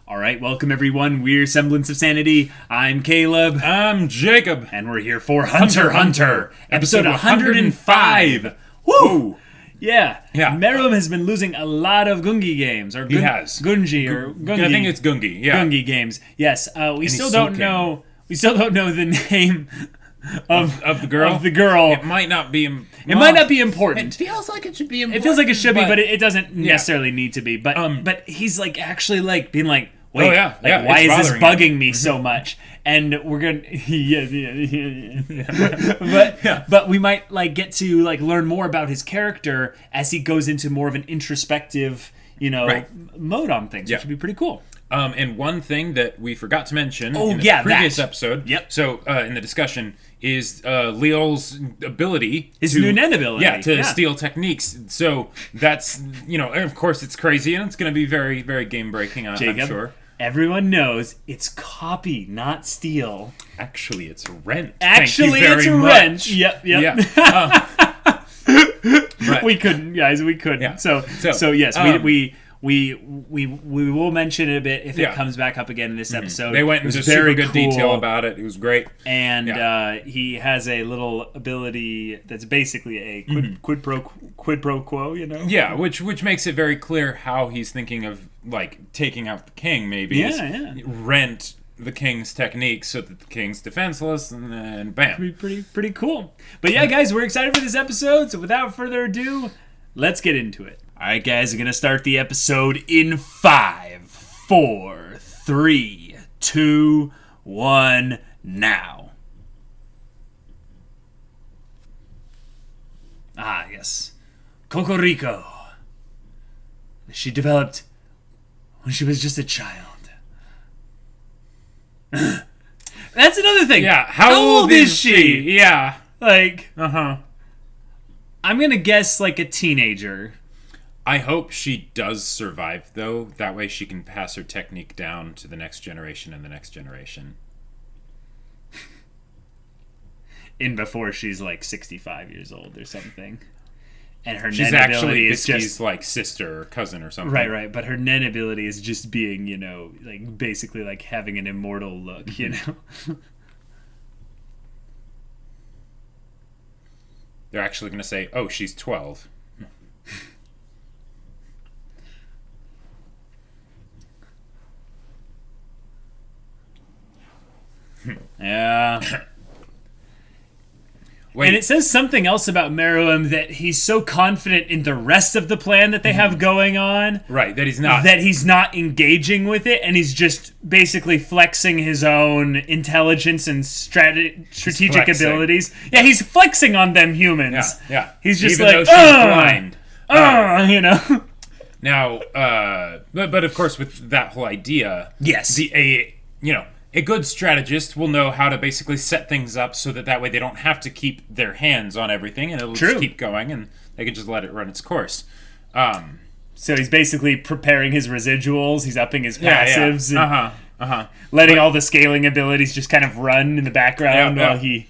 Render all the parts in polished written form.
All right, welcome everyone. We're Semblance of Sanity. I'm Caleb. I'm Jacob. And we're here for HunterxHunter, episode 105. Woo! Yeah. Meruem has been losing a lot of Gungi games. Or he has. Gungi or Gungi. I think it's Gungi, yeah. Gungi games. Yes. We still don't know the name of the girl. It might not be It might not be important. It feels like it should be important. It feels like it should be, but it doesn't necessarily need to be. But he's like actually like being like, wait, why is this bugging me so much? And we're gonna, but we might like get to like learn more about his character as he goes into more of an introspective, mode on things, which would be pretty cool. And one thing that we forgot to mention in the previous episode, so in the discussion, is Leol's ability, his new Nen ability, to steal techniques. So that's, of course it's crazy, and it's going to be very, very game-breaking, I'm sure. Everyone knows it's copy, not steal. Actually, it's rent. Actually, it's rent. Yep. Yeah. We couldn't, guys. We couldn't. Yeah. So yes, we will mention it a bit if it comes back up again in this episode. They went into super good detail about it. It was great. And he has a little ability that's basically a quid pro quo, Yeah, which makes it very clear how he's thinking of like taking out the king. Maybe rent the king's techniques so that the king's defenseless, and then bam. Pretty cool. But yeah, guys, we're excited for this episode. So without further ado, let's get into it. All right, guys, we're going to start the episode in 5, 4, 3, 2, 1, now. Ah, yes. Cocorico. She developed when she was just a child. That's another thing. Yeah, how old is she? Yeah. Like, I'm going to guess like a teenager. I hope she does survive, though. That way she can pass her technique down to the next generation and the next generation. In before she's like 65 years old or something. And her she's Nen actually ability is just like sister or cousin or something. Right. But her Nen ability is just being, like basically like having an immortal look, They're actually going to say, oh, she's 12. Yeah. Wait. And it says something else about Meruem, that he's so confident in the rest of the plan that they have going on. Right, that he's not engaging with it, and he's just basically flexing his own intelligence and strategic abilities. Yeah, he's flexing on them humans. Yeah. He's just even like, though she's blind. Now, but of course with that whole idea, yes. A good strategist will know how to basically set things up so that way they don't have to keep their hands on everything, and it'll just keep going, and they can just let it run its course. So he's basically preparing his residuals. He's upping his passives. And letting all the scaling abilities just kind of run in the background while he...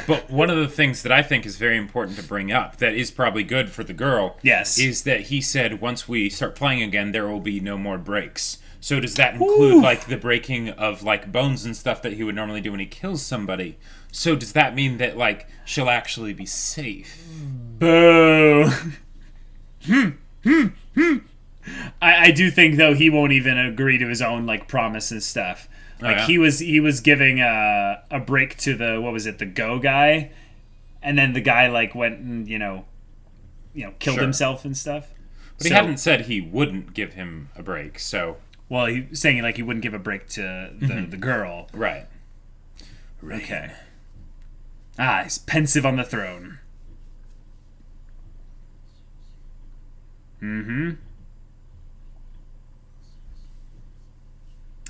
But one of the things that I think is very important to bring up that is probably good for the girl is that he said once we start playing again, there will be no more breaks. So does that include, like, the breaking of, like, bones and stuff that he would normally do when he kills somebody? So does that mean that, like, she'll actually be safe? Boo! I do think, though, he won't even agree to his own, like, promise and stuff. Like, he was giving a break to the Go guy, and then the guy, like, went and, killed himself and stuff. But he hadn't said he wouldn't give him a break, so... Well, he was saying like he wouldn't give a break to the girl. Right. Okay. He's pensive on the throne.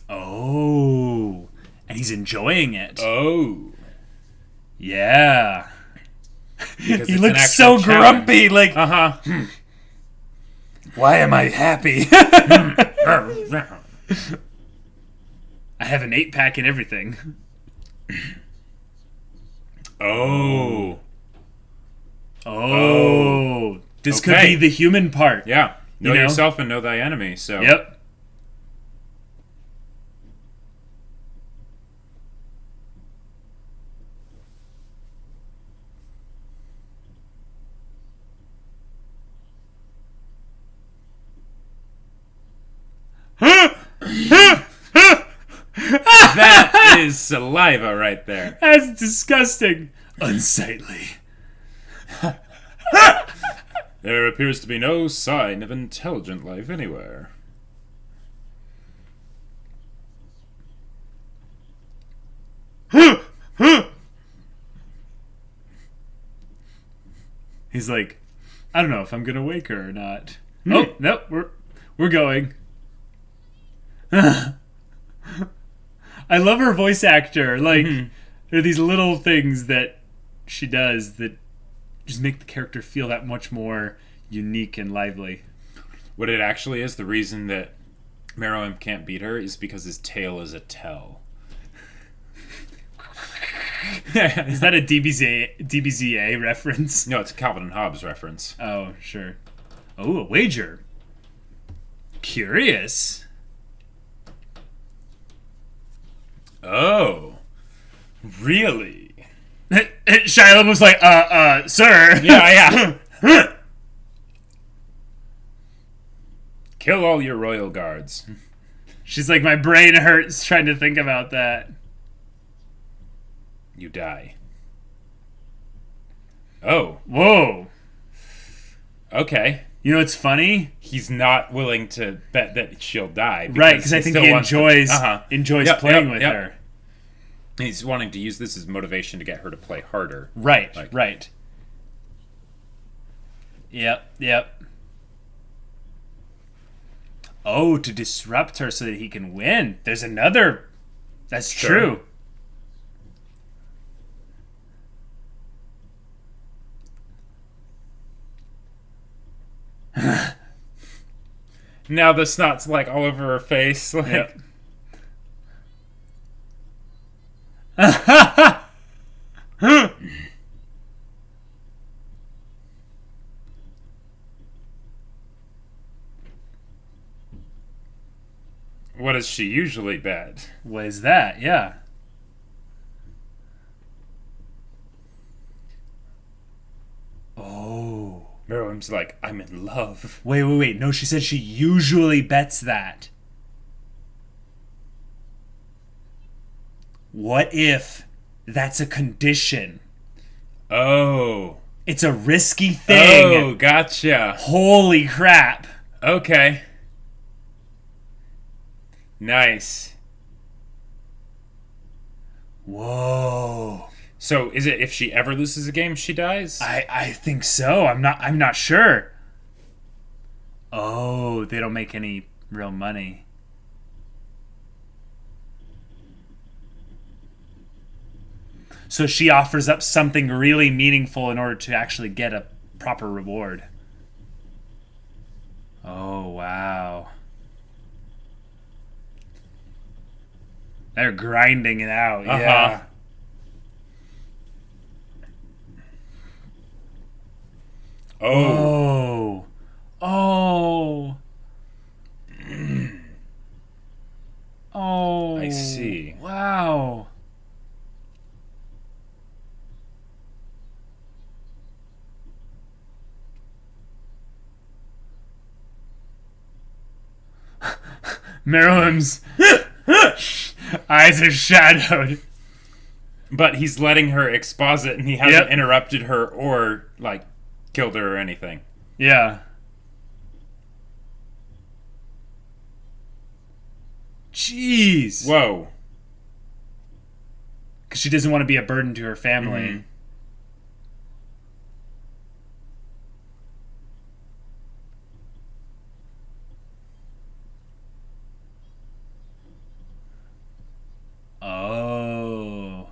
Oh. And he's enjoying it. Oh. Yeah. He looks so grumpy, like... Why am I happy? I have an 8-pack and everything. Oh. This could be the human part. Yeah. Know yourself and know thy enemy, so... Yep. That is saliva right there. That's disgusting. Unsightly. There appears to be no sign of intelligent life anywhere. He's like, I don't know if I'm gonna wake her or not. Oh, nope, we're going. I love her voice actor. Like, there are these little things that she does that just make the character feel that much more unique and lively. What it actually is, the reason that Meruem can't beat her is because his tail is a tell. Is that a DBZA reference? No, it's a Calvin and Hobbes reference. Oh, sure. Oh, a wager. Curious. Oh. Really? Shia LaBeouf was like, sir. Yeah. Kill all your royal guards. She's like, my brain hurts trying to think about that. You die. Oh. Whoa. Okay. You know what's funny? He's not willing to bet that she'll die. Right, because I think he enjoys playing with her. He's wanting to use this as motivation to get her to play harder. Right, right. Yep. Oh, to disrupt her so that he can win. There's another... That's true. Now the snot's like all over her face. Like, yep. What does she usually bet? What is that? Yeah. Oh. Meruem's like, I'm in love. Wait. No, she said she usually bets that. What if that's a condition? Oh. It's a risky thing. Oh, gotcha. Holy crap. Okay. Nice. Whoa. So is it if she ever loses a game, she dies? I think so. I'm not sure. Oh, they don't make any real money. So she offers up something really meaningful in order to actually get a proper reward. Oh, wow. They're grinding it out. Yeah. Oh. Oh. Oh. I see. Wow. Meruem's eyes are shadowed. But he's letting her exposit, and he hasn't interrupted her or, like, killed her or anything. Yeah. Jeez. Whoa. Because she doesn't want to be a burden to her family. Mm-hmm. Oh.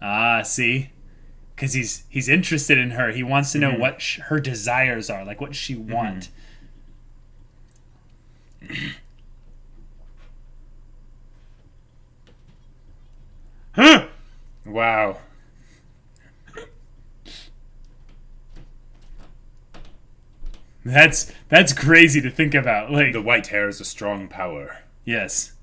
Ah, see? Because he's interested in her. He wants to know what her desires are. Like, what does she want? Wow. That's crazy to think about. Like, The white hair is a strong power. yes.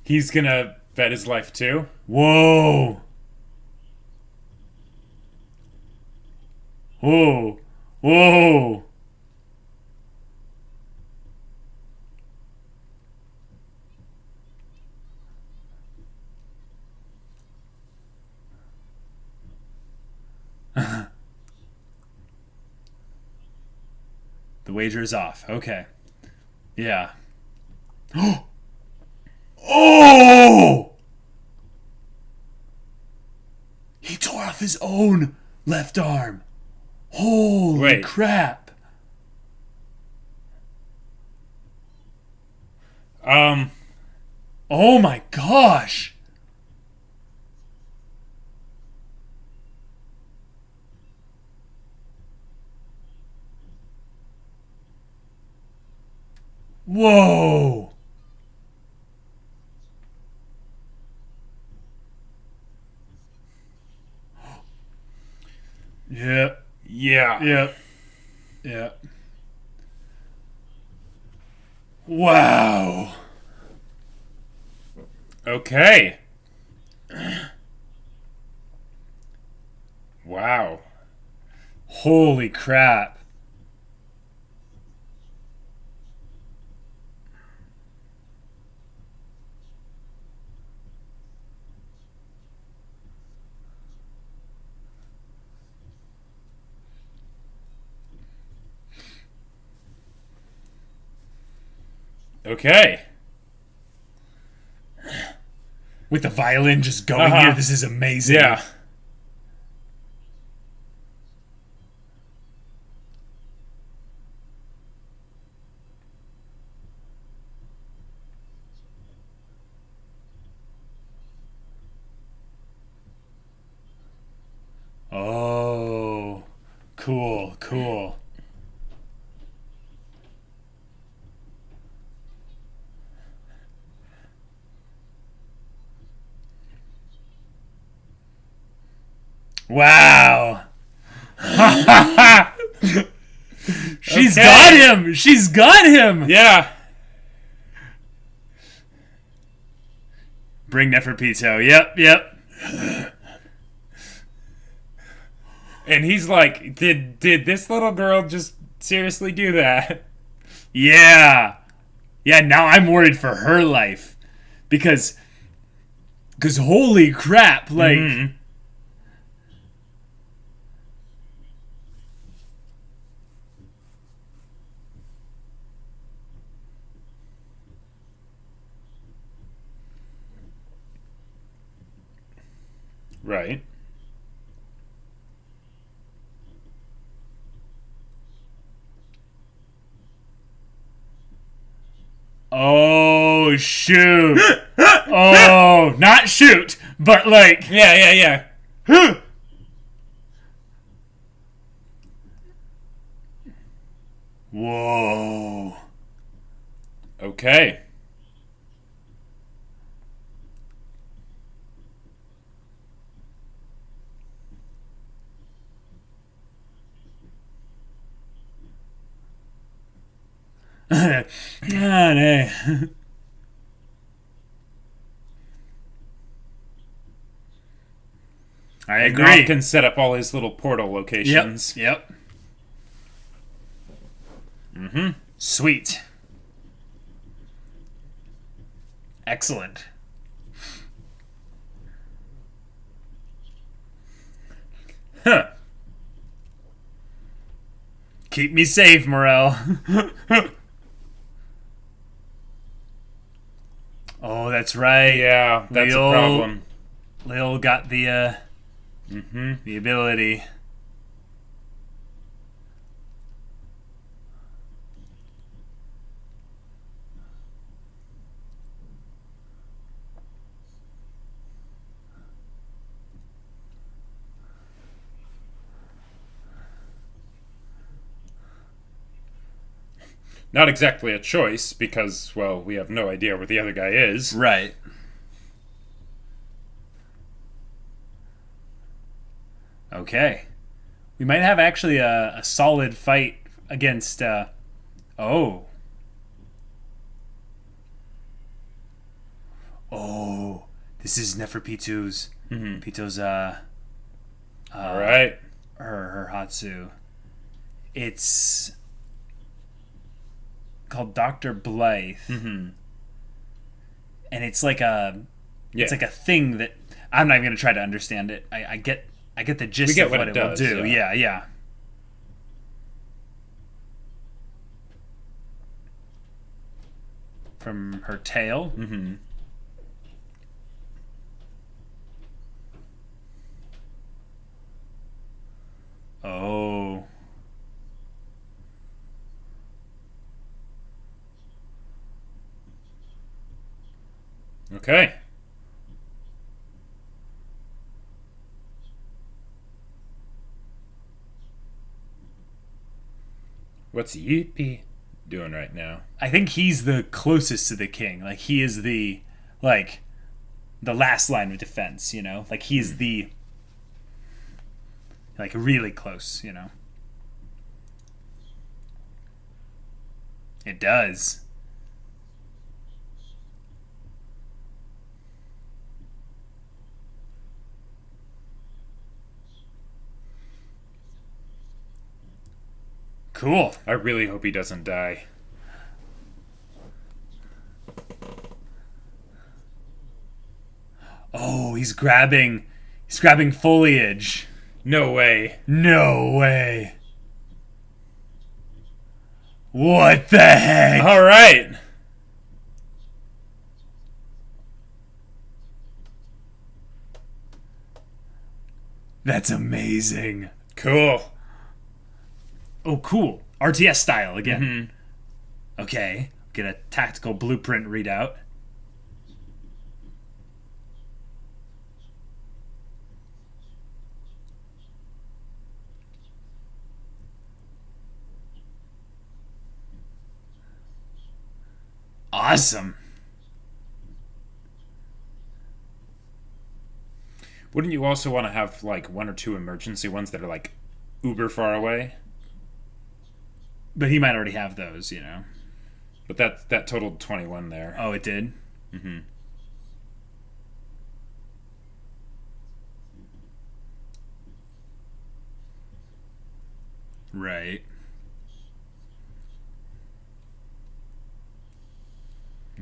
He's gonna bet his life too? Whoa. Whoa. Whoa. The wager is off. Okay. Yeah. Oh! He tore off his own left arm. Holy crap. Oh my gosh. Whoa. Yep. Yeah. Yep. Yep. Wow. Okay. Wow. Holy crap. Okay. With the violin just going here, this is amazing. Yeah. Oh, cool, cool. Wow. She's got him. She's got him. Yeah. Bring Neferpito. Yep, yep. And he's like, did this little girl just seriously do that? Yeah. Yeah, now I'm worried for her life. Because holy crap, like... Mm-hmm. Right. Oh, shoot. Oh, not shoot, but like... Yeah. Whoa. Okay. I agree. Gronk can set up all his little portal locations. Yep. Mm-hmm. Sweet. Excellent. Huh. Keep me safe, Morel. Oh, that's right. Yeah, that's a problem. Lil got the the ability. Not exactly a choice, because, well, we have no idea where the other guy is. Right. Okay. We might have actually a solid fight against, Oh. This is Neferpitu's. Pito's all right. Her Hatsu. It's called Dr. Blythe. And it's like it's like a thing that I'm not even gonna try to understand it. I get the gist of what it will do. Yeah. From her tail. Oh. Okay. What's Yippee doing right now? I think he's the closest to the king. Like, he is the last line of defense, you know? Like, he's the, like, really close, you know? It does. Cool. I really hope he doesn't die. Oh, he's grabbing foliage. No way. No way. What the heck? All right. That's amazing. Cool. Oh, cool. RTS style again. Okay. Get a tactical blueprint readout. Awesome. Wouldn't you also want to have like one or two emergency ones that are like uber far away? But he might already have those, you know. But that totaled 21 there. Oh, it did? Right.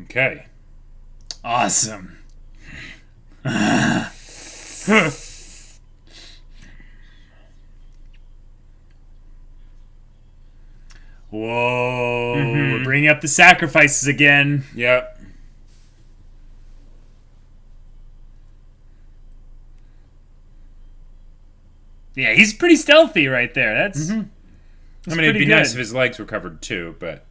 Okay. Awesome. Whoa. We're bringing up the sacrifices again. Yep. Yeah, he's pretty stealthy right there. That's I mean, it'd be nice if his legs were covered too, but...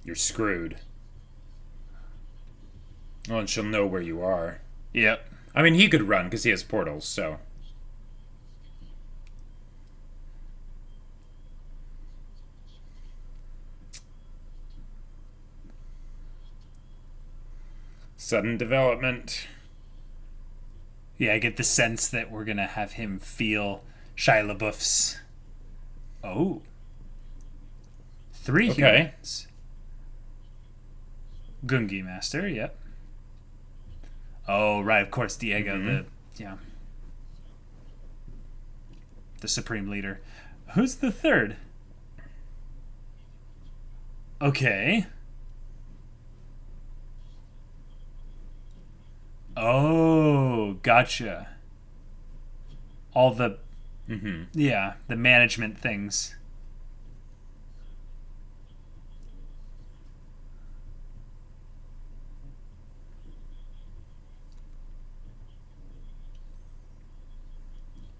You're screwed. Oh, and she'll know where you are. Yep. I mean, he could run because he has portals, so... Sudden development. Yeah, I get the sense that we're going to have him feel Shia LaBeouf's... Oh. 3 humans. Gungi Master, yep. Oh, right, of course, Diego, the Supreme Leader. Who's the third? Okay. Oh, gotcha. All the... Yeah, the management things.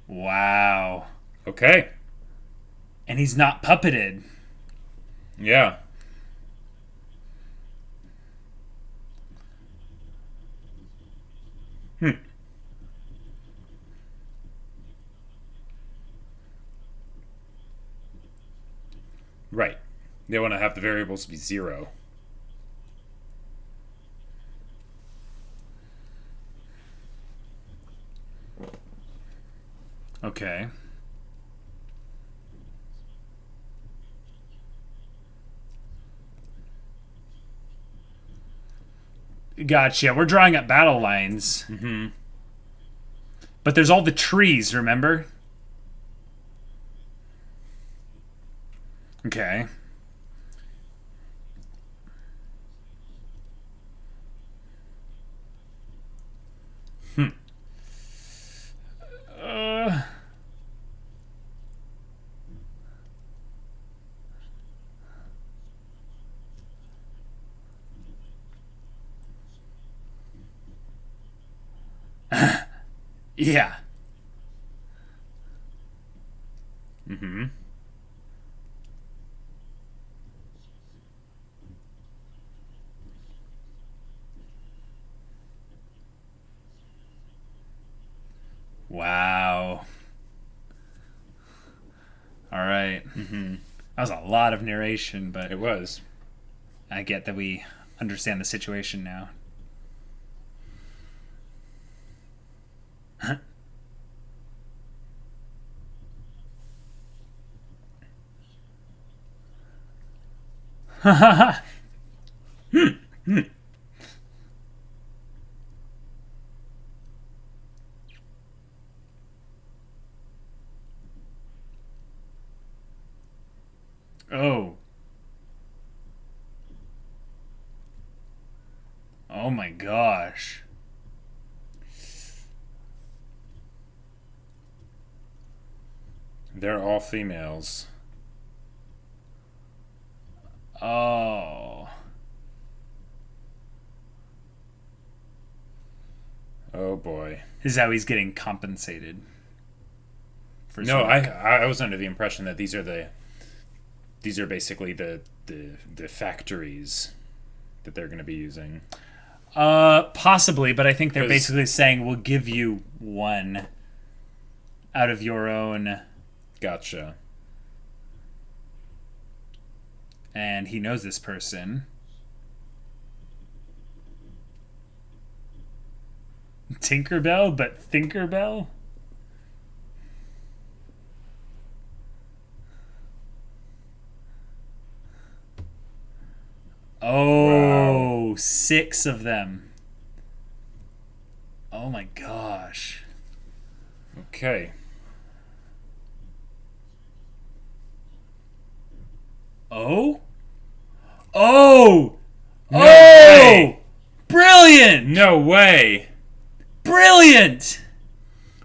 Wow. Okay. And he's not puppeted. Yeah. Right. They want to have the variables be 0. Okay. Gotcha. We're drawing up battle lines. Mm-hmm. But there's all the trees, remember? Okay. Yeah. Mm-hmm. Wow. All right. Mm-hmm. That was a lot of narration, but It was. I get that we understand the situation now. Oh. Oh my gosh. They're all females. Oh. Oh boy. This is how he's getting compensated. For No, some- I was under the impression that these are basically the factories that they're going to be using. Possibly, but I think they're 'Cause- basically saying we'll give you one out of your own, Gotcha. and he knows this person. Tinkerbell, but Thinkerbell? Oh, wow. 6 of them. Oh my gosh. Okay. Oh? Oh! No oh! way. Brilliant! No way. Brilliant!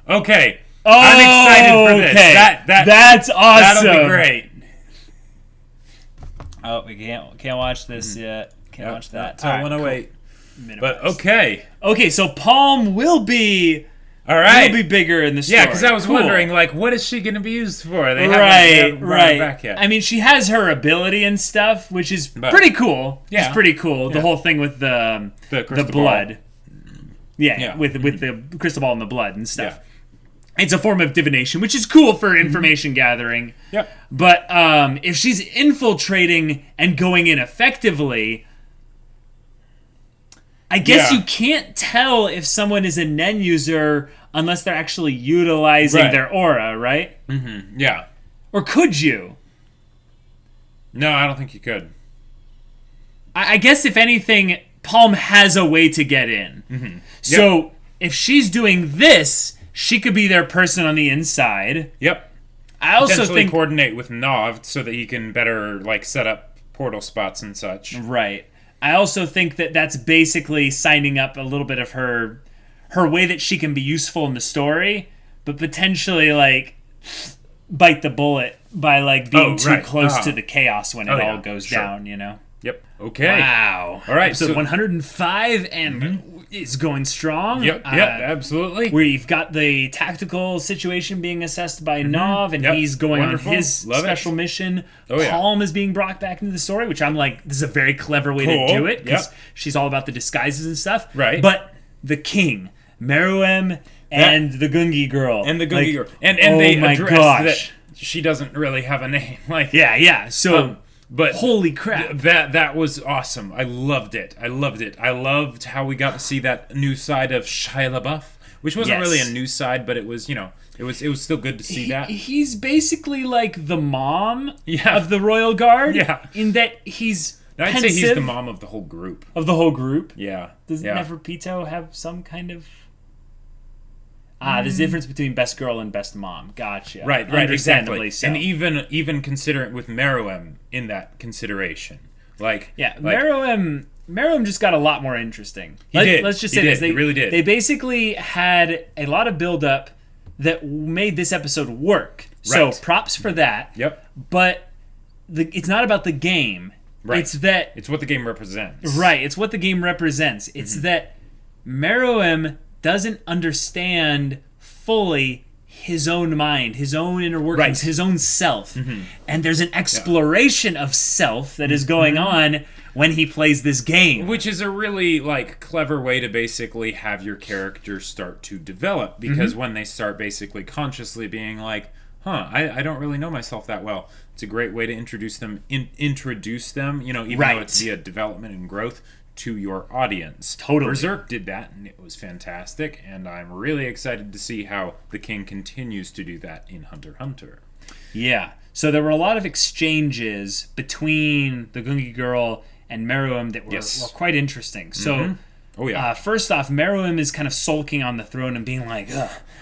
Okay. Oh, I'm excited for this. Okay. That's awesome. That'll be great. Oh, we can't watch this yet. Can't watch that. Till 108. Minimize. But okay. Okay, so Palm will be All right. will be bigger in the story. Yeah, because I was Cool. wondering, like, what is she going to be used for? They Right. haven't brought her back yet. I mean, she has her ability and stuff, which is But- pretty cool. Yeah. It's pretty cool. The Yeah. whole thing with the crystal blood. Yeah, Yeah. with the crystal ball and the blood and stuff. Yeah. It's a form of divination, which is cool for information gathering. Yep. But if she's infiltrating and going in effectively, I guess Yeah. you can't tell if someone is a Nen user unless they're actually utilizing Right. their aura, right? Mm-hmm. Yeah. Or could you? No, I don't think you could. I guess if anything, Palm has a way to get in. Mm-hmm. So if she's doing this, she could be their person on the inside. Yep. I also Potentially think coordinate with Nov so that he can better, like, set up portal spots and such. right. I also think that that's basically signing up a little bit of her way that she can be useful in the story, but potentially like bite the bullet by like being too right. close to the chaos when it yeah. all goes Sure. down, you know? Yep. Okay. Wow. All right. Episode So 105, and is going strong. Yep, absolutely. We've got the tactical situation being assessed by Nov, and he's going on his special mission. Palm is being brought back into the story, which I'm like, this is a very clever way to do it, because she's all about the disguises and stuff. Right. But the king, Meruem, and the Gungi girl. And the Gungi girl. And they address that she doesn't really have a name. So... But holy crap! That was awesome. I loved it. I loved how we got to see that new side of Shia LaBeouf, which wasn't really a new side, but it was, it was still good to see that. He's basically like the mom of the Royal Guard. Yeah. In that he's I'd say he's the mom of the whole group. Yeah. Does Neferpito have some kind of... there's a difference between best girl and best mom. Gotcha. Right, exactly. So. And even consider it with Meruem in that consideration. Meruem just got a lot more interesting. Let's just say this. He really did. They basically had a lot of build-up that made this episode work. Right. So props for that. Yep. But it's not about the game. Right. It's what the game represents. Right. It's what the game represents. It's that Meruem doesn't understand fully his own mind, his own inner workings, his own self. And there's an exploration of self that is going on when he plays this game. Which is a really, clever way to basically have your character start to develop. Because when they start basically consciously being like, I don't really know myself that well. It's a great way to introduce them, even though it's via development and growth, to your audience. Totally. Berserk did that, and it was fantastic, and I'm really excited to see how the king continues to do that in HunterxHunter. Yeah. So there were a lot of exchanges between the Gungi girl and Meruem that were quite interesting. So, first off, Meruem is kind of sulking on the throne and being like,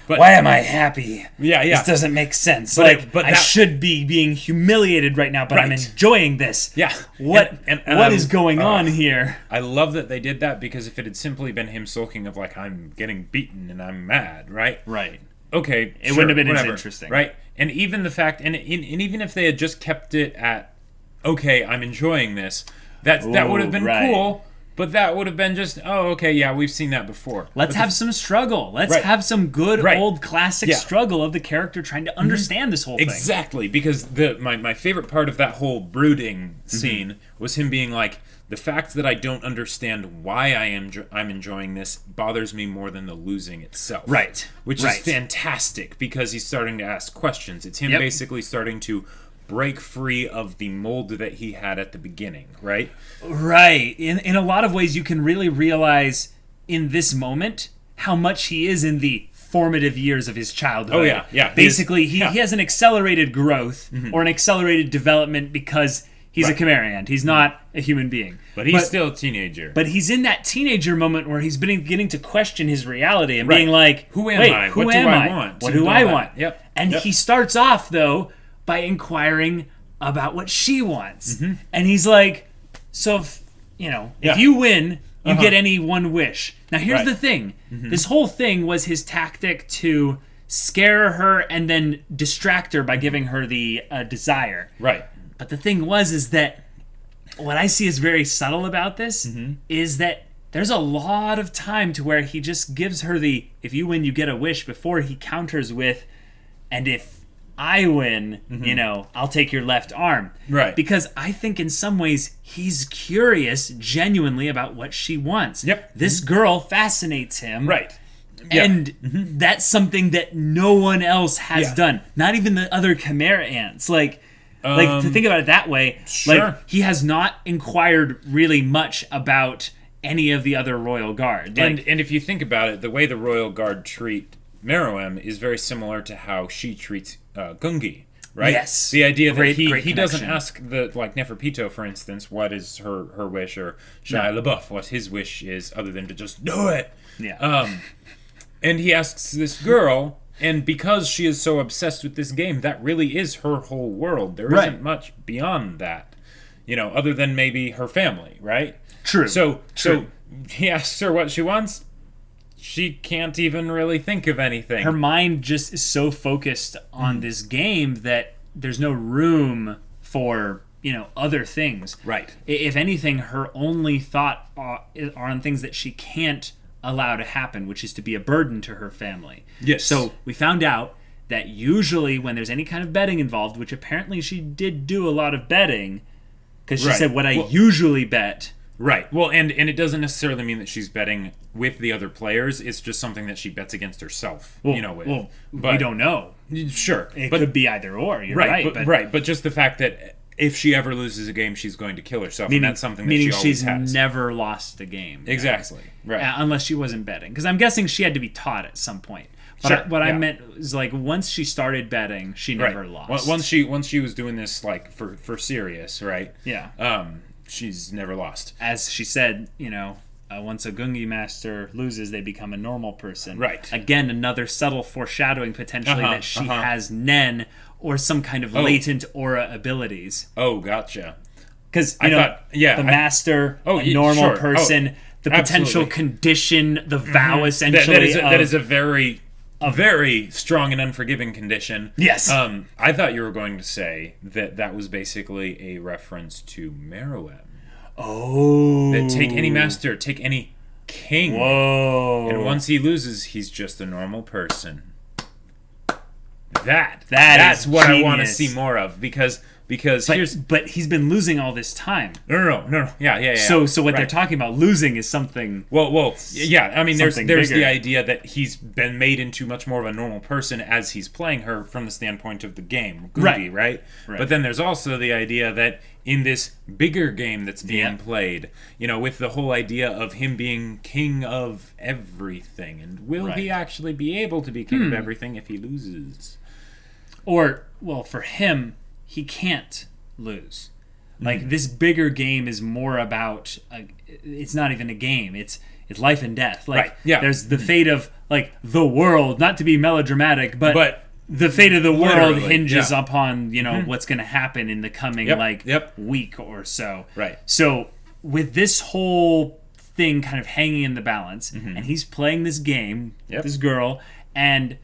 why am I happy? This doesn't make sense. But I should be being humiliated right now, but I'm enjoying this. Yeah. What is going on here? I love that they did that, because if it had simply been him sulking of I'm getting beaten and I'm mad, right? Right. Okay, it wouldn't have been as interesting. Right. And even the fact, and even if they had just kept it at, okay, I'm enjoying this, that would have been cool. But that would have been just, we've seen that before. Let's have some struggle. Let's have some good old classic struggle of the character trying to understand this whole thing. Exactly, because my favorite part of that whole brooding scene was him being like, the fact that I don't understand why I'm enjoying this bothers me more than the losing itself. Right. Which is fantastic, because he's starting to ask questions. It's him basically starting to break free of the mold that he had at the beginning, right? Right. In a lot of ways, you can really realize in this moment how much he is in the formative years of his childhood. Basically, he has an accelerated growth or an accelerated development because he's a Chimerian. He's not a human being. But he's still a teenager. But he's in that teenager moment where he's beginning to question his reality and being like, who am I? What do I want? What do I want? Yep. And he starts off, though, by inquiring about what she wants. And he's like, so if you win, you get any one wish. Now here's the thing. This whole thing was his tactic to scare her and then distract her by giving her the desire. Right. But the thing is that what I see is very subtle about this is that there's a lot of time to where he just gives her the, if you win, you get a wish, before he counters with, and if I win, I'll take your left arm. Right. Because I think in some ways he's curious genuinely about what she wants. Yep. This girl fascinates him. Right. And that's something that no one else has done. Not even the other Chimera ants. To think about it that way, he has not inquired really much about any of the other Royal Guard. And if you think about it, the way the Royal Guard treat Meruem is very similar to how she treats Gungi, right? Yes. The idea that he doesn't ask Neferpito, for instance, what is her wish, or Shia LaBeouf, what his wish is, other than to just do it. Yeah. And he asks this girl, and because she is so obsessed with this game, that really is her whole world. There isn't much beyond that, other than maybe her family, right? True. So he asks her what she wants. She can't even really think of anything. Her mind just is so focused on this game that there's no room for, other things. Right. If anything, her only thought are on things that she can't allow to happen, which is to be a burden to her family. Yes. So we found out that usually when there's any kind of betting involved, which apparently she did do a lot of betting, because she said what I usually bet. Right. Well, and it doesn't necessarily mean that she's betting with the other players. It's just something that she bets against herself. Well, but we don't know. Sure, it could be either or. You're right. But just the fact that if she ever loses a game, she's going to kill herself, and that's something that she always has. Meaning she's never lost a game. Exactly. Right. Unless she wasn't betting, because I'm guessing she had to be taught at some point. But what I meant was, like, once she started betting, she never lost. Once she was doing this, like, for serious, right? Yeah. She's never lost. As she said, once a Gungi master loses, they become a normal person. Right. Again, another subtle foreshadowing potentially that she has Nen or some kind of latent aura abilities. Oh, gotcha. Because the master, a normal person, the potential condition, the vow essentially. That is a very strong and unforgiving condition. Yes. I thought you were going to say that was basically a reference to Meruem. Oh. That take any master, take any king. Whoa. And once he loses, he's just a normal person. That's what genius. I want to see more of, because but he's been losing all this time. No. Yeah. So what they're talking about losing is something. Well, yeah. I mean, there's bigger. the idea that he's been made into much more of a normal person as he's playing her from the standpoint of the game, Gungi, right? But then there's also the idea that in this bigger game that's being played, with the whole idea of him being king of everything, and will he actually be able to be king of everything if he loses? Or, well, for him, he can't lose. Like, this bigger game is more about it's not even a game, it's life and death. Like, there's the fate of, like, the world, not to be melodramatic, but the fate of the world hinges upon what's going to happen in the coming week or so. Right. So with this whole thing kind of hanging in the balance, and he's playing this game with this girl, and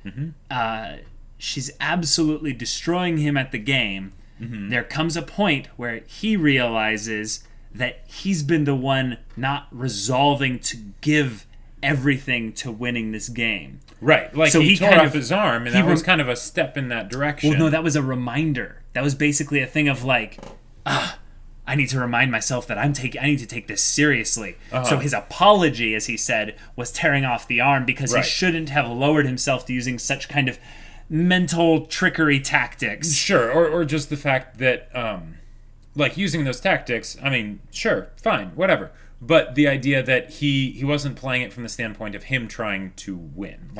she's absolutely destroying him at the game. There comes a point where he realizes that he's been the one not resolving to give everything to winning this game. Right. Like, so he tore off his arm, and that was kind of a step in that direction. Well, no, that was a reminder. That was basically a thing of, like, I need to remind myself that I need to take this seriously. So his apology, as he said, was tearing off the arm because he shouldn't have lowered himself to using such kind of mental trickery tactics. Sure, or just the fact that, like, using those tactics, I mean, sure, fine, whatever. But the idea that he wasn't playing it from the standpoint of him trying to win.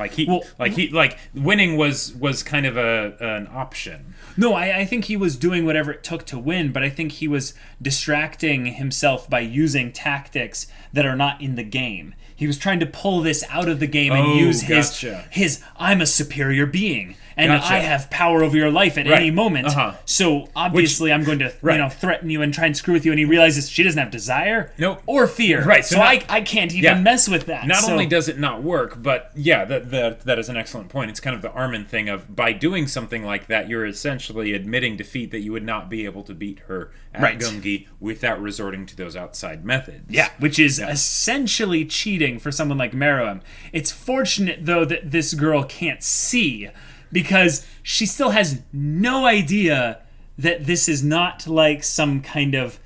Winning was kind of an option. No, I think he was doing whatever it took to win, but I think he was distracting himself by using tactics that are not in the game. He was trying to pull this out of the game and use his I'm a superior being and I have power over your life at any moment. So obviously I'm going to threaten you and try and screw with you. And he realizes she doesn't have desire or fear. Right. So I can't even mess with that. Not only does it not work, but that is an excellent point. It's kind of the Armin thing of, by doing something like that, you're essentially admitting defeat, that you would not be able to beat her at Gungi without resorting to those outside methods. Yeah, which is essentially cheating for someone like Meruem. It's fortunate, though, that this girl can't see, because she still has no idea that this is not like some kind of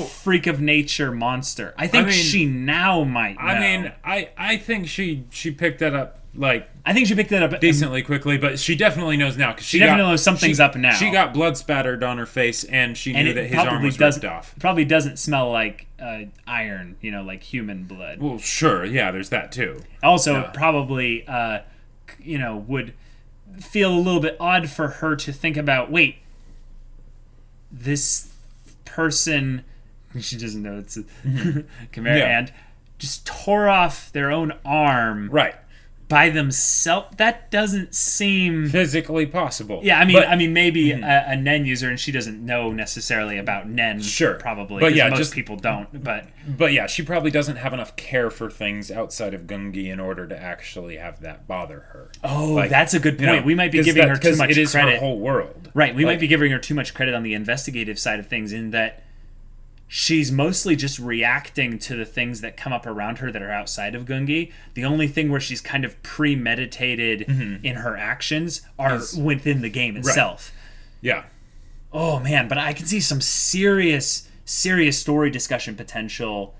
freak of nature monster. I think she now might know. I mean, I think she picked that up, like, I think she picked that up decently quickly, but she definitely knows now, because she definitely knows something's up now. She got blood spattered on her face, and she knew that his arm was ripped off. It probably doesn't smell like iron, like human blood. Well, sure, yeah, there's that too. Also, probably, would feel a little bit odd for her to think about, wait, this person, she doesn't know it's a chimera, and just tore off their own arm by themselves. That doesn't seem physically possible. Yeah, I mean, maybe a Nen user, and she doesn't know necessarily about Nen. Sure, probably. But most people don't. But yeah, she probably doesn't have enough care for things outside of Gungi in order to actually have that bother her. Oh, that's a good point. We might be giving her too much credit. It is her whole world. Right. We might be giving her too much credit on the investigative side of things, in that she's mostly just reacting to the things that come up around her that are outside of Gungi. The only thing where she's kind of premeditated in her actions are within the game itself. Right. Yeah. Oh, man, but I can see some serious story discussion potential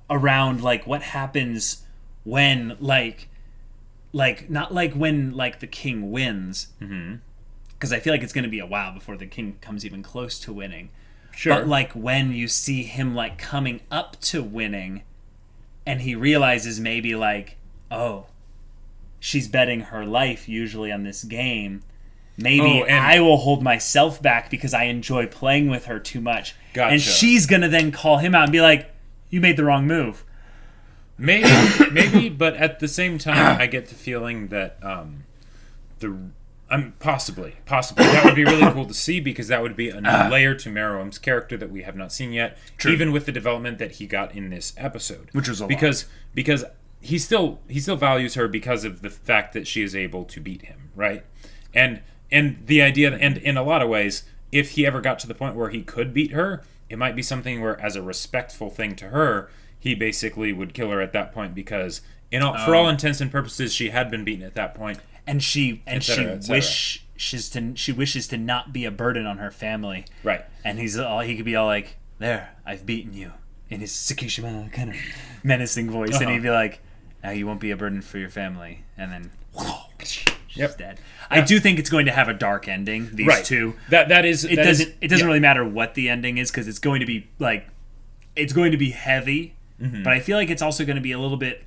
around, like, what happens when, like not like when, like, the king wins. Because I feel like it's going to be a while before the king comes even close to winning. Sure. But, like, when you see him, like, coming up to winning, and he realizes maybe, like, oh, she's betting her life usually on this game. Maybe I will hold myself back because I enjoy playing with her too much. Gotcha. And she's going to then call him out and be like, you made the wrong move. Maybe, but at the same time, I get the feeling that possibly. That would be really cool to see because that would be a new layer to Meruem's character that we have not seen yet. True. Even with the development that he got in this episode, which was a lot. Because he still values her because of the fact that she is able to beat him, right? And the idea, and in a lot of ways, if he ever got to the point where he could beat her, it might be something where, as a respectful thing to her, he basically would kill her at that point because, for all intents and purposes, she had been beaten at that point. And she wishes to not be a burden on her family. Right. And he could be all like, "There, I've beaten you," in his Tsukishima kind of menacing voice, and he'd be like, "Now you won't be a burden for your family," and then she's dead. I do think it's going to have a dark ending. These two. It doesn't really matter what the ending is because it's going to be heavy, but I feel like it's also going to be a little bit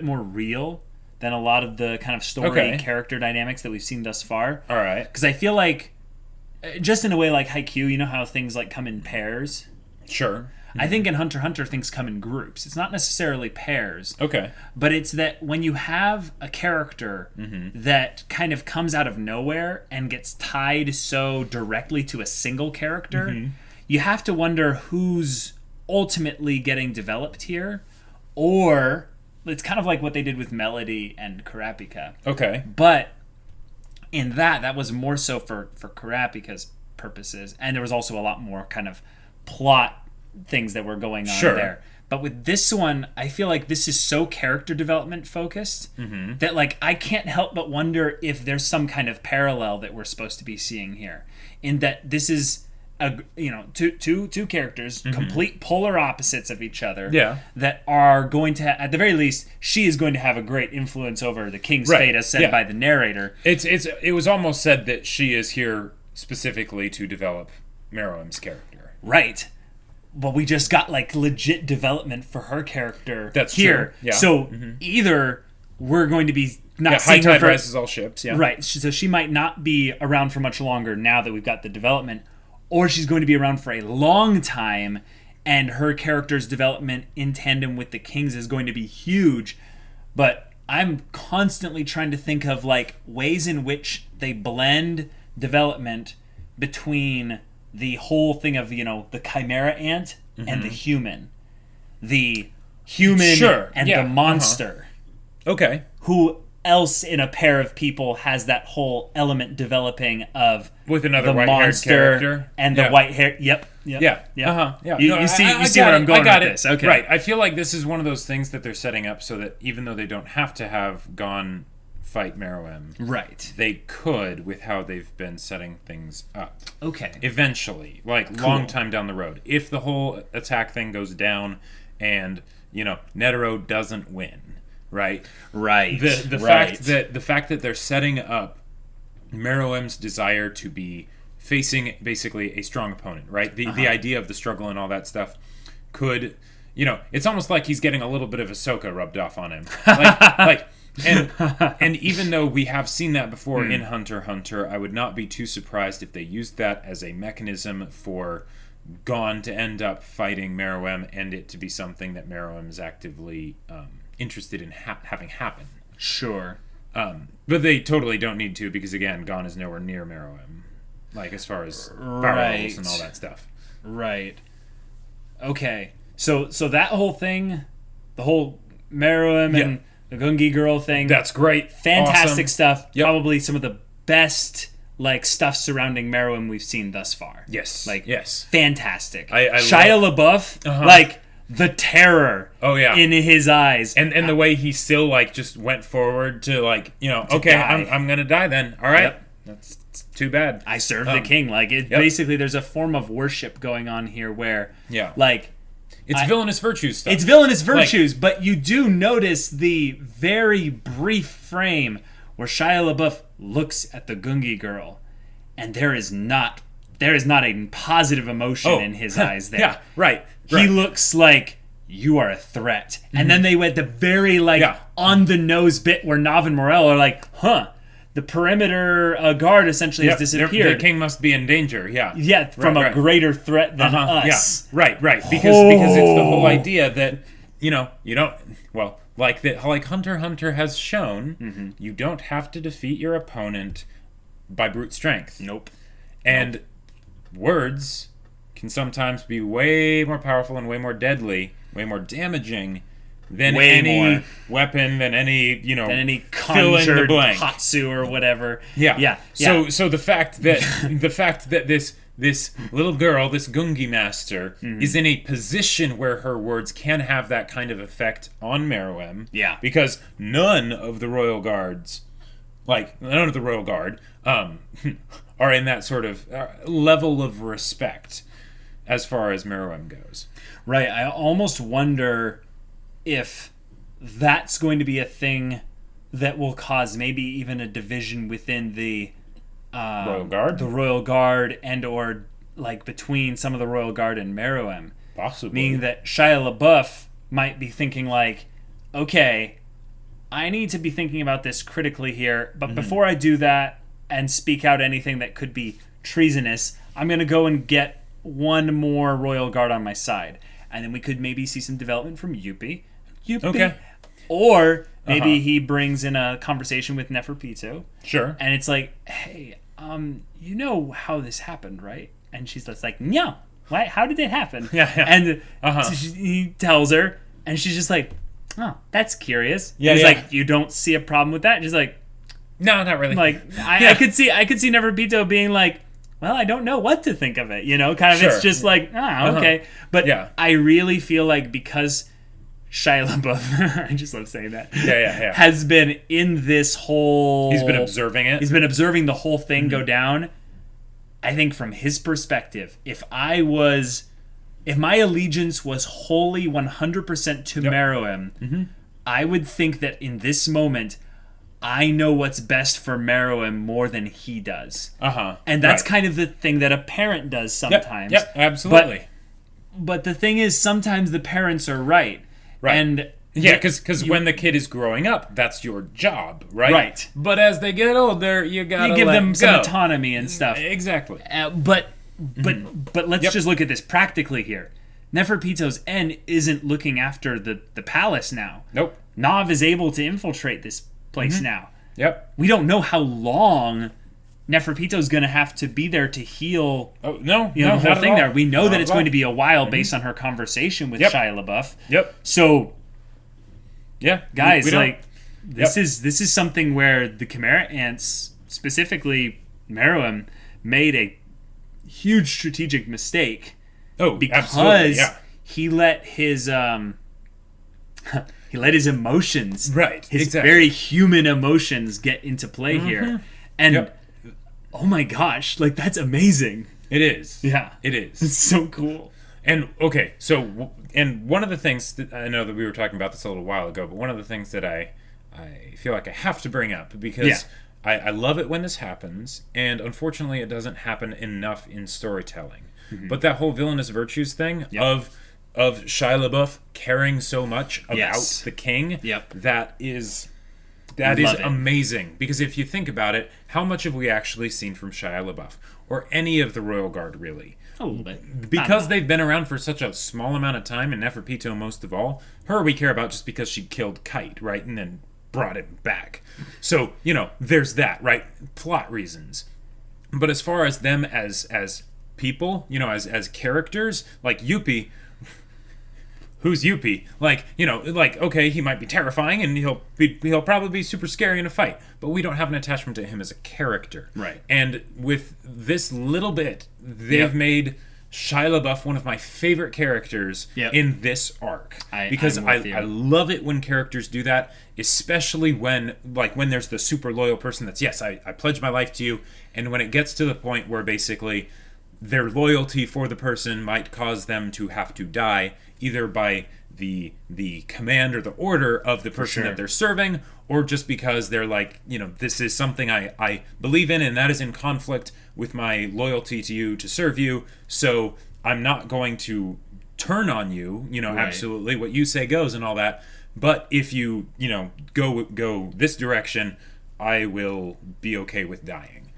more real than a lot of the kind of story character dynamics that we've seen thus far. All right. Because I feel like, just in a way like Haikyuu, you know how things like come in pairs? Sure. I think in HunterxHunter things come in groups. It's not necessarily pairs. Okay. But it's that when you have a character that kind of comes out of nowhere and gets tied so directly to a single character, you have to wonder who's ultimately getting developed here, or it's kind of like what they did with Melody and Kurapika. Okay. But in that was more so for Kurapika's purposes, and there was also a lot more kind of plot things that were going on there. But with this one, I feel like this is so character development focused that, like, I can't help but wonder if there's some kind of parallel that we're supposed to be seeing here, in that this is two characters, complete polar opposites of each other, that are going to at the very least, she is going to have a great influence over the king's fate, as said by the narrator. It was almost said that she is here specifically to develop Meruem's character. Right. But we just got, like, legit development for her character. That's here. True. Yeah. So either we're going to be not seeing high tide rises all ships. Yeah. Right. So she might not be around for much longer now that we've got the development, or she's going to be around for a long time, and her character's development in tandem with the king's is going to be huge. But I'm constantly trying to think of, like, ways in which they blend development between the whole thing of, the chimera ant and the human. The human and the monster. Okay. Who else in a pair of people has that whole element developing of with another the white-haired monster character and the white hair? Yep. Yeah. You see where I'm going with this. Okay. Right. I feel like this is one of those things that they're setting up so that even though they don't have to have Gon fight Meruem, right, they could with how they've been setting things up. Okay. Eventually, like long time down the road, if the whole attack thing goes down and Netero doesn't win. Right. The fact that they're setting up Meruem's desire to be facing basically a strong opponent, right? The idea of the struggle and all that stuff could, it's almost like he's getting a little bit of Ahsoka rubbed off on him. And even though we have seen that before in HunterxHunter, I would not be too surprised if they used that as a mechanism for Gon to end up fighting Meruem and it to be something that Meruem is actively interested in having happen. Sure. But they totally don't need to because, again, Gon is nowhere near Meruem. Like, as far as power levels and all that stuff. Right. Okay. So that whole thing, the whole Meruem and the Gungi girl thing. That's great. Fantastic awesome stuff. Yep. Probably some of the best like stuff surrounding Meruem we've seen thus far. Yes. Like, yes. Fantastic. I Shia LaBeouf, like the terror in his eyes. And the way he still like just went forward to like, okay, I'm going to die then. All right. Yep. That's too bad. I serve the king. Like basically there's a form of worship going on here where like it's villainous virtues stuff. It's villainous virtues, but you do notice the very brief frame where Shia LaBeouf looks at the Gungi girl, and there is not a positive emotion in his eyes there. Yeah, right. He looks like you are a threat. Mm-hmm. And then they went the very on the nose bit where Nav and Morel are like, the perimeter guard essentially has disappeared. The king must be in danger. Yeah, from a greater thret than us. Yeah, right. Because it's the whole idea that you don't like HunterxHunter has shown, you don't have to defeat your opponent by brute strength. Nope. And words can sometimes be way more powerful and way more deadly, way more damaging than any weapon, than any than any conjured Hatsu or whatever. Yeah. So the fact that this little girl, this Gungi master, is in a position where her words can have that kind of effect on Meruem. Yeah. Because none of the royal guard, are in that sort of level of respect as far as Meruem goes. Right. I almost wonder if that's going to be a thing that will cause maybe even a division within the Royal Guard, and or like between some of the Royal Guard and Meruem. Possibly. Meaning that Shia LaBeouf might be thinking like, okay, I need to be thinking about this critically here, but before I do that and speak out anything that could be treasonous, I'm going to go and get one more Royal Guard on my side. And then we could maybe see some development from Yuppie. Okay. Or maybe he brings in a conversation with Neferpitou. Sure. And it's like, hey, you know how this happened, right? And she's just like, no. What? How did it happen? Yeah. And he tells her, and she's just like, oh, that's curious. Yeah. He's like, you don't see a problem with that? And she's like, no, not really. Like, I could see Neferpitou being like, well, I don't know what to think of it, kind of. Sure. It's just like, okay. But I really feel like because Shia LaBeouf, I just love saying that, has been in this whole... He's been observing it. He's been observing the whole thing go down. I think from his perspective, if my allegiance was wholly 100% to Meruem, I would think that in this moment, I know what's best for Meruem more than he does. And that's kind of the thing that a parent does sometimes. Yep, absolutely. But the thing is, sometimes the parents are right. Right. And because when the kid is growing up, that's your job, right? Right. But as they get older, you gotta give them some autonomy and stuff. Exactly. But let's just look at this practically here. Neferpitou's N isn't looking after the palace now. Nope. Nav is able to infiltrate this place now. Yep. We don't know how long Neferpitou's going to have to be there to heal the whole thing there. We know that it's going to be a while based on her conversation with Shia LaBeouf. Yep. So, guys, we this is something where the Chimera Ants, specifically Meruem, made a huge strategic mistake. Oh, because he let his emotions, his very human emotions, get into play here, and oh my gosh, like that's amazing. It is. Yeah, it is. It's so cool. And and one of the things that I know that we were talking about this a little while ago, but one of the things that I feel like I have to bring up because I love it when this happens, and unfortunately it doesn't happen enough in storytelling. But that whole villainous virtues thing of Shia LaBeouf caring so much about the king, that is amazing. Because if you think about it, how much have we actually seen from Shia LaBeouf or any of the Royal Guard really? A little bit. Because they've been around for such a small amount of time, and Neferpitou most of all. Her we care about just because she killed Kite, right? And then brought him back. So, there's that, right? Plot reasons. But as far as them as people, as characters, like Yuppie, who's Yuppie? Like, like, okay, he might be terrifying and he'll probably be super scary in a fight, but we don't have an attachment to him as a character. Right. And with this little bit, they've made Shia LaBeouf one of my favorite characters in this arc. Because I love it when characters do that, especially when there's the super loyal person that's, yes, I pledge my life to you, and when it gets to the point where basically their loyalty for the person might cause them to have to die, either by the command or the order of the person that they're serving, or just because they're like, this is something I believe in, and that is in conflict with my loyalty to you to serve you, so I'm not going to turn on you, absolutely, what you say goes and all that, but if you, go this direction, I will be okay with dying.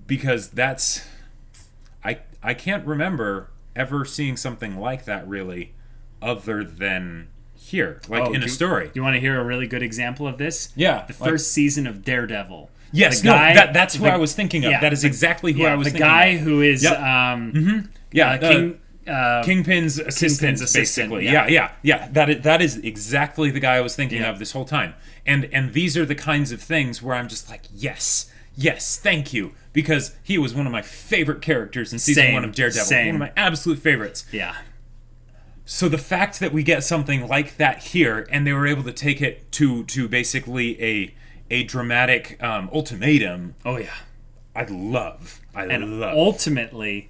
Because that's... I can't remember ever seeing something like that, really, other than here, in a story. Do you want to hear a really good example of this? Yeah. The first season of Daredevil. Yes, that's who I was thinking of. That is exactly who I was thinking of. The guy who is... Kingpin's assistant, basically. Yeah. That is exactly the guy I was thinking of this whole time. And these are the kinds of things where I'm just like, yes, thank you. Because he was one of my favorite characters in season 1 of Daredevil. One of my absolute favorites. Yeah. So the fact that we get something like that here, and they were able to take it to basically a dramatic ultimatum. Oh, yeah. I love. Ultimately,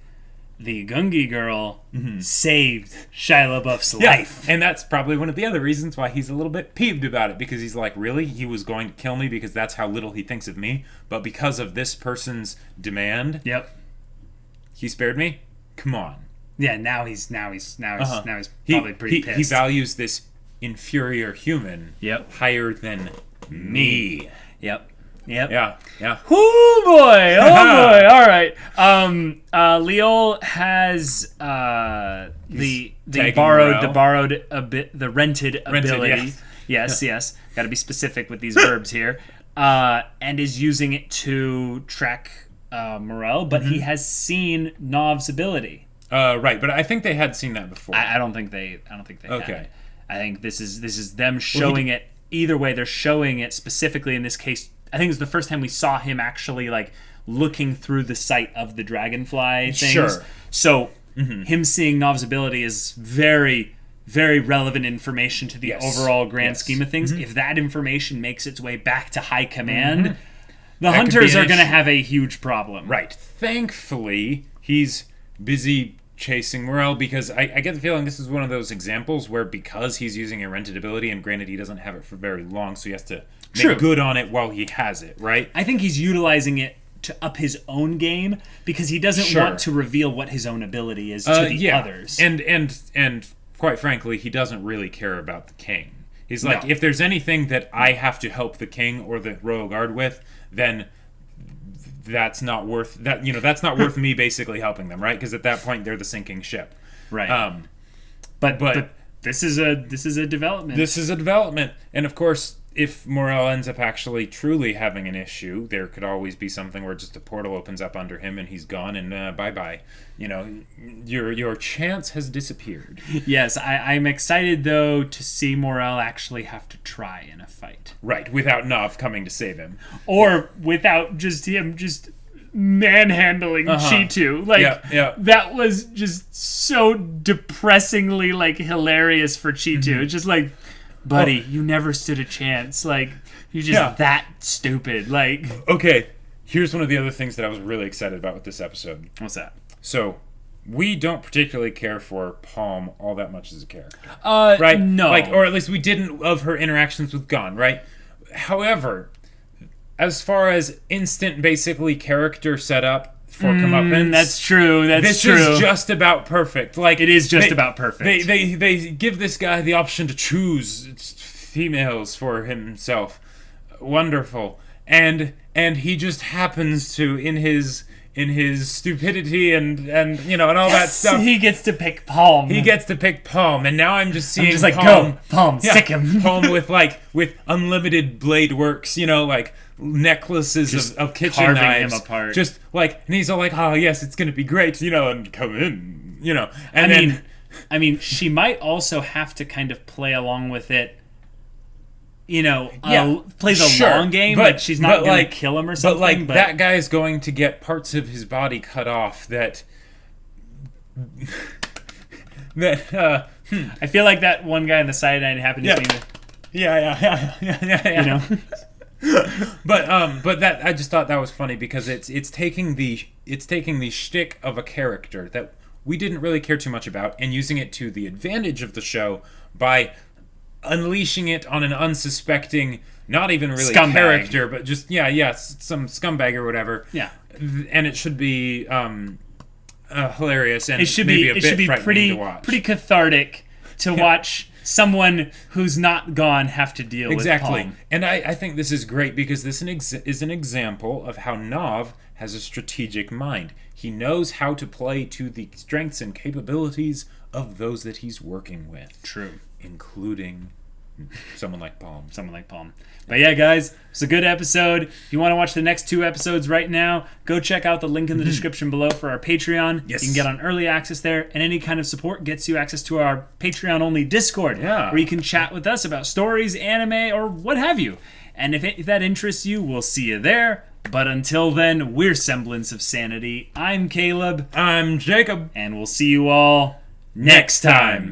the Gungi girl saved Shia LaBeouf's life. And that's probably one of the other reasons why he's a little bit peeved about it, because he's like, really? He was going to kill me because that's how little he thinks of me, but because of this person's demand, he spared me? Come on. Yeah, now he's probably pretty pissed. He values this inferior human higher than me. Yep. Yeah. Oh boy! All right. Leol has the rented ability. Yes. Got to be specific with these verbs here. And is using it to track Meruem, but he has seen Nov's ability. Right, but I think they had seen that before. I don't think they had. I think this is them showing it. Either way, they're showing it specifically in this case. I think it's the first time we saw him actually looking through the sight of the dragonfly things. Sure. So him seeing Nov's ability is very, very relevant information to the overall grand scheme of things. If that information makes its way back to high command, the hunters are going to have a huge problem. Right. Thankfully, he's busy chasing Meruem, because I get the feeling this is one of those examples where, because he's using a rented ability, and granted he doesn't have it for very long, so he has to make good on it while he has it, right? I think he's utilizing it to up his own game, because he doesn't want to reveal what his own ability is to the others. And quite frankly, he doesn't really care about the king. He's like, if there's anything that I have to help the king or the royal guard with, then that's not worth that. That's not worth me basically helping them, right? Because at that point they're the sinking ship, right? But this is a development. This is a development, and of course, if Meruem ends up actually truly having an issue, there could always be something where just a portal opens up under him and he's gone, and bye. Your chance has disappeared. Yes, I'm excited though to see Meruem actually have to try in a fight. Right, without Nov coming to save him, or without just him manhandling Cheetu. That was just so depressingly hilarious for Cheetu. It's just buddy, you never stood a chance. You're just that stupid. Okay, here's one of the other things that I was really excited about with this episode. What's that? So, we don't particularly care for Palm all that much as a character. Right? No. Or at least we didn't of her interactions with Gon, right? However, as far as instant, basically, character setup for comeuppance... That's true, This is just about perfect. It is just about perfect. They give this guy the option to choose females for himself. Wonderful. And he just happens to, in his stupidity and all that stuff, he gets to pick Palm. And now I'm just seeing Palm. Go, Palm, sick him. Palm with unlimited blade works, necklaces of kitchen knives, him apart. And he's all like, oh yes, it's gonna be great, and come in, I mean, she might also have to kind of play along with it. Plays a long game, but she's not going to kill him or something. But that guy is going to get parts of his body cut off that I feel like that one guy in the cyanide happened to me. Yeah. But that I just thought that was funny because it's taking the shtick of a character that we didn't really care too much about and using it to the advantage of the show by unleashing it on an unsuspecting, not even really scumbag character, but just some scumbag or whatever. Yeah, and it should be hilarious and it should maybe be a bit pretty cathartic to watch someone who's not gone have to deal with Palm. And I think this is great because this is an example of how Nav has a strategic mind. He knows how to play to the strengths and capabilities of those that he's working with. True. Including someone like Palm. But yeah, guys, it's a good episode. If you want to watch the next 2 episodes right now, go check out the link in the description below for our Patreon. Yes. You can get on early access there, and any kind of support gets you access to our Patreon-only Discord, where you can chat with us about stories, anime, or what have you. And if that interests you, we'll see you there. But until then, we're Semblance of Sanity. I'm Caleb. I'm Jacob. And we'll see you all next time.